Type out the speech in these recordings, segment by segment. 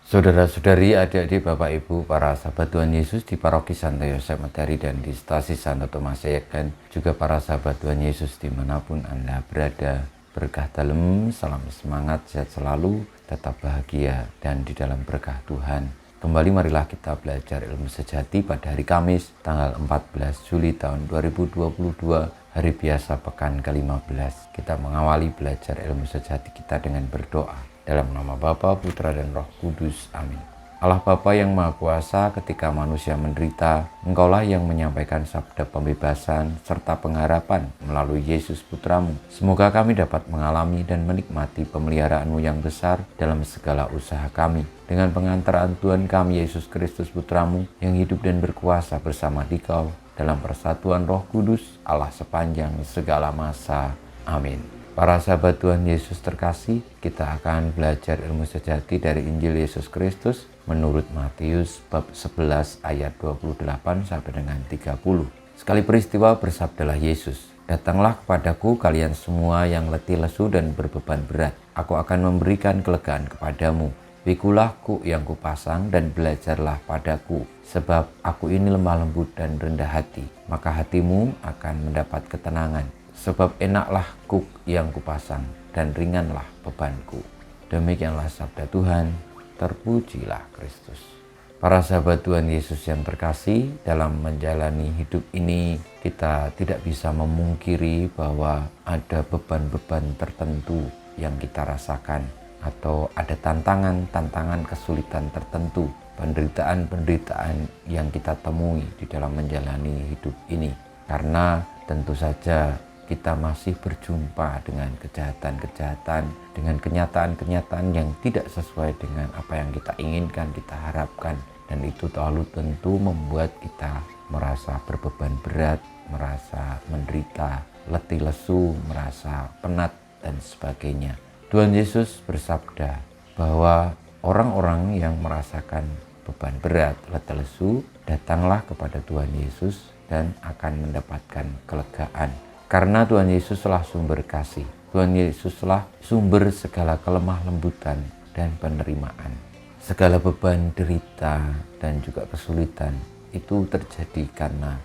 Saudara-saudari, adik-adik, Bapak Ibu, para sahabat Tuhan Yesus di Paroki Santo Yosef Madari dan di Stasi Santo Tomas Yek, dan juga para sahabat Tuhan Yesus dimanapun Anda berada. Berkah dalam, salam semangat, sehat selalu, tetap bahagia, dan di dalam berkah Tuhan. Kembali marilah kita belajar ilmu sejati pada hari Kamis, tanggal 14 Juli tahun 2022, hari biasa pekan ke-15. Kita mengawali belajar ilmu sejati kita dengan berdoa. Dalam nama Bapa, Putra, dan Roh Kudus. Amin. Allah Bapa yang Maha Kuasa, ketika manusia menderita, Engkaulah yang menyampaikan sabda pembebasan serta pengharapan melalui Yesus Putramu. Semoga kami dapat mengalami dan menikmati pemeliharaan-Mu yang besar dalam segala usaha kami. Dengan pengantaran Tuhan kami Yesus Kristus Putramu, yang hidup dan berkuasa bersama Dikau dalam persatuan Roh Kudus, Allah sepanjang segala masa. Amin. Para sahabat Tuhan Yesus terkasih, kita akan belajar ilmu sejati dari Injil Yesus Kristus menurut Matius bab 11 ayat 28 sampai dengan 30. Sekali peristiwa bersabdalah Yesus, "Datanglah kepadaku kalian semua yang letih lesu dan berbeban berat. Aku akan memberikan kelegaan kepadamu. Pikulah kuk yang kupasang dan belajarlah padaku, sebab aku ini lemah lembut dan rendah hati, maka hatimu akan mendapat ketenangan. Sebab enaklah kuk yang kupasang dan ringanlah bebanku." Demikianlah sabda Tuhan, terpujilah Kristus. Para sahabat Tuhan Yesus yang terkasih, dalam menjalani hidup ini kita tidak bisa memungkiri bahwa ada beban-beban tertentu yang kita rasakan, atau ada tantangan-tantangan kesulitan tertentu, penderitaan-penderitaan yang kita temui di dalam menjalani hidup ini. Karena tentu saja kita masih berjumpa dengan kejahatan-kejahatan, dengan kenyataan-kenyataan yang tidak sesuai dengan apa yang kita inginkan, kita harapkan. Dan itu terlalu tentu membuat kita merasa berbeban berat, merasa menderita, letih lesu, merasa penat, dan sebagainya. Tuhan Yesus bersabda bahwa orang-orang yang merasakan beban berat, letih lesu, datanglah kepada Tuhan Yesus dan akan mendapatkan kelegaan. Karena Tuhan Yesuslah sumber kasih, Tuhan Yesuslah sumber segala kelemah lembutan dan penerimaan. Segala beban, derita, dan juga kesulitan itu terjadi karena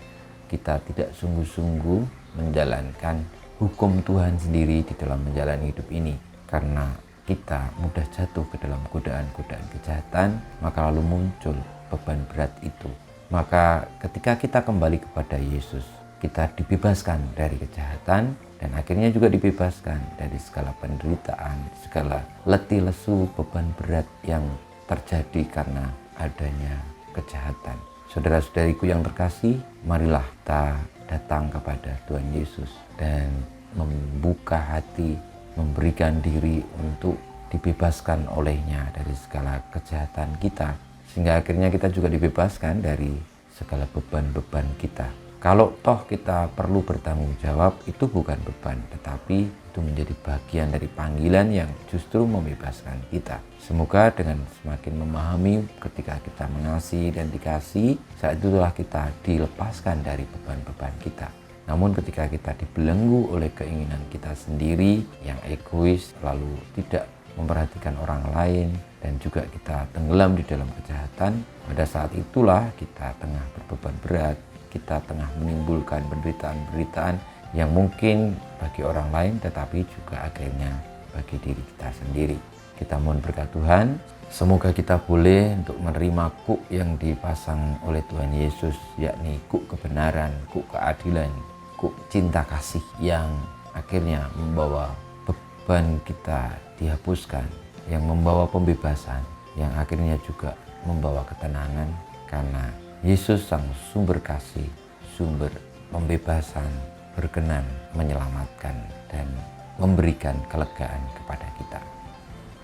kita tidak sungguh-sungguh menjalankan hukum Tuhan sendiri di dalam menjalani hidup ini. Karena kita mudah jatuh ke dalam godaan-godaan kejahatan, maka lalu muncul beban berat itu. Maka ketika kita kembali kepada Yesus, kita dibebaskan dari kejahatan dan akhirnya juga dibebaskan dari segala penderitaan, segala letih lesu, beban berat yang terjadi karena adanya kejahatan. Saudara-saudariku yang terkasih, marilah kita datang kepada Tuhan Yesus dan membuka hati, memberikan diri untuk dibebaskan olehnya dari segala kejahatan kita, sehingga akhirnya kita juga dibebaskan dari segala beban-beban kita. Kalau toh kita perlu bertanggung jawab, itu bukan beban, tetapi itu menjadi bagian dari panggilan yang justru membebaskan kita. Semoga dengan semakin memahami ketika kita mengasihi dan dikasih, saat itulah kita dilepaskan dari beban-beban kita. Namun ketika kita dibelenggu oleh keinginan kita sendiri yang egois, lalu tidak memperhatikan orang lain, dan juga kita tenggelam di dalam kejahatan, pada saat itulah kita tengah berbeban berat, kita tengah menimbulkan penderitaan-penderitaan yang mungkin bagi orang lain, tetapi juga akhirnya bagi diri kita sendiri. Kita mohon berkat Tuhan, semoga kita boleh untuk menerima kuk yang dipasang oleh Tuhan Yesus, yakni kuk kebenaran, kuk keadilan, kuk cinta kasih yang akhirnya membawa beban kita dihapuskan, yang membawa pembebasan, yang akhirnya juga membawa ketenangan, karena Yesus sang sumber kasih, sumber pembebasan, berkenan menyelamatkan dan memberikan kelegaan kepada kita.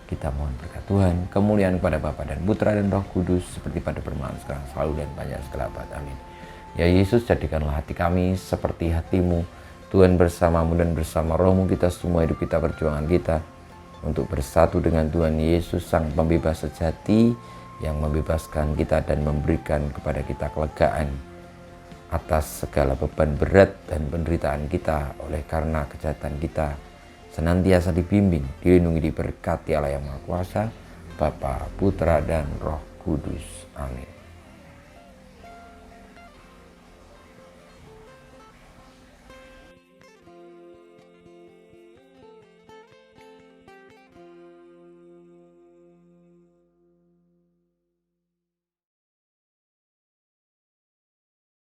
Kita mohon berkat Tuhan, kemuliaan kepada Bapa dan Putra dan Roh Kudus, seperti pada permulaan sekarang, selalu dan panjang segala abad. Amin. Ya Yesus, jadikanlah hati kami seperti hati-Mu. Tuhan, bersama-Mu dan bersama Roh-Mu kita semua hidup kita, perjuangan kita untuk bersatu dengan Tuhan Yesus, sang pembebas sejati, yang membebaskan kita dan memberikan kepada kita kelegaan atas segala beban berat dan penderitaan kita oleh karena kejahatan kita. Senantiasa dibimbing, dilindungi, diberkati Allah yang Maha Kuasa, Bapa, Putra, dan Roh Kudus. Amin.